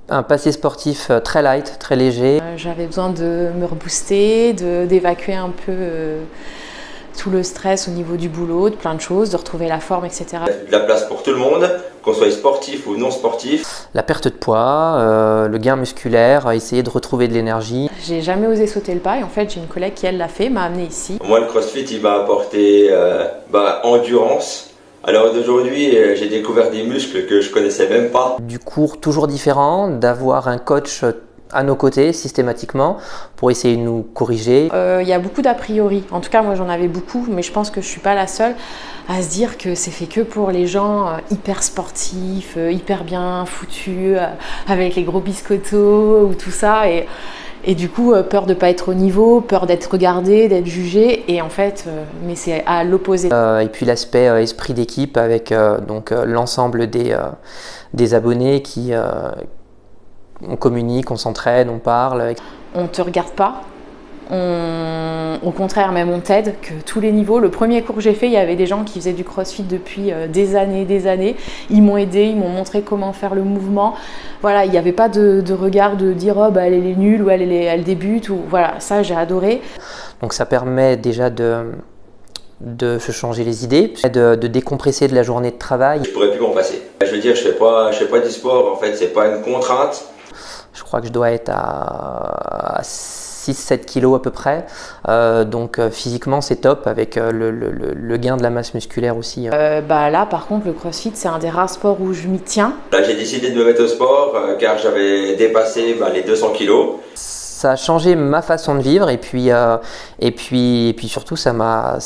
Un passé sportif très light, très léger. J'avais besoin de me rebooster, d'évacuer un peu tout le stress au niveau du boulot, de plein de choses, de retrouver la forme, etc. Il y a de la place pour tout le monde, qu'on soit sportif ou non sportif. La perte de poids, le gain musculaire, essayer de retrouver de l'énergie. J'ai jamais osé sauter le pas et en fait j'ai une collègue qui elle l'a fait, m'a amenée ici. Moi le CrossFit il m'a apporté endurance. Alors d'aujourd'hui j'ai découvert des muscles que je connaissais même pas. Du cours toujours différent, d'avoir un coach à nos côtés systématiquement pour essayer de nous corriger. Il y a beaucoup d'a priori, en tout cas moi j'en avais beaucoup, mais je pense que je suis pas la seule à se dire que c'est fait que pour les gens hyper sportifs, hyper bien foutus, avec les gros biscottos ou tout ça. Et du coup, peur de ne pas être au niveau, peur d'être regardé, d'être jugé. Et en fait, mais c'est à l'opposé. Et puis l'aspect esprit d'équipe avec l'ensemble des abonnés qui on communique, on s'entraide, on parle. On ne te regarde pas. Au contraire, même on t'aide, que tous les niveaux. Le premier cours que j'ai fait, il y avait des gens qui faisaient du crossfit depuis des années. Ils m'ont aidé, ils m'ont montré comment faire le mouvement. Voilà, il n'y avait pas de regard de dire oh, bah, elle est nulle ou elle débute. Ou, voilà, ça j'ai adoré. Donc ça permet déjà de se changer les idées, de décompresser de la journée de travail. Je pourrais plus m'en passer. Je veux dire, je fais pas du sport, en fait, c'est pas une contrainte. Je crois que je dois être à 6-7 kilos à peu près, donc physiquement c'est top avec le gain de la masse musculaire aussi. Là par contre le CrossFit c'est un des rares sports où je m'y tiens. Là j'ai décidé de me mettre au sport car j'avais dépassé les 200 kilos. Ça a changé ma façon de vivre et puis surtout ça m'a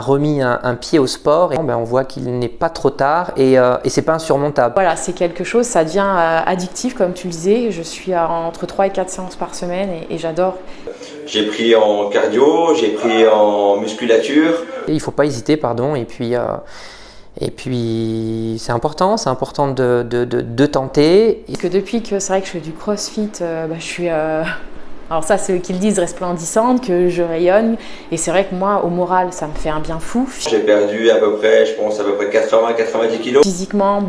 remis un pied au sport et on voit qu'il n'est pas trop tard et c'est pas insurmontable. Voilà, c'est quelque chose, ça devient addictif comme tu le disais. Je suis entre 3 et 4 séances par semaine et j'adore. J'ai pris en cardio, j'ai pris en musculature. Et il faut pas hésiter, et puis c'est important de tenter. Parce que depuis que c'est vrai que je fais du CrossFit, je suis alors ça c'est eux qui le disent, resplendissante, que je rayonne. Et c'est vrai que moi au moral ça me fait un bien fou. J'ai perdu à peu près 80-90 kilos. Physiquement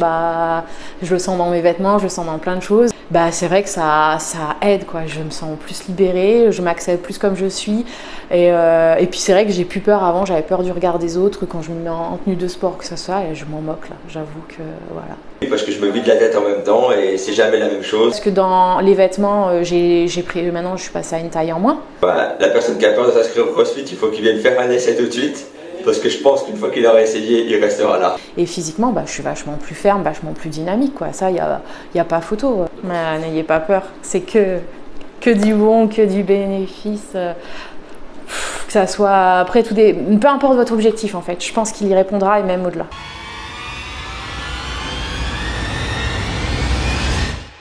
je le sens dans mes vêtements, je le sens dans plein de choses. C'est vrai que ça aide quoi. Je me sens plus libérée, je m'accepte plus comme je suis. Et puis c'est vrai que j'ai plus peur avant, j'avais peur du regard des autres quand je me mets en tenue de sport que ce soit et je m'en moque là, j'avoue que voilà. Parce que je me vide la tête en même temps et c'est jamais la même chose. Parce que dans les vêtements, maintenant je suis passée à une taille en moins. La personne qui a peur de s'inscrire au CrossFit, il faut qu'il vienne faire un essai tout de suite. Parce que je pense qu'une fois qu'il aura essayé, il restera là. Et physiquement, je suis vachement plus ferme, vachement plus dynamique, quoi. Ça, il y a pas photo. N'ayez pas peur. C'est que du bon, que du bénéfice. Que ça soit après peu importe votre objectif en fait. Je pense qu'il y répondra et même au-delà.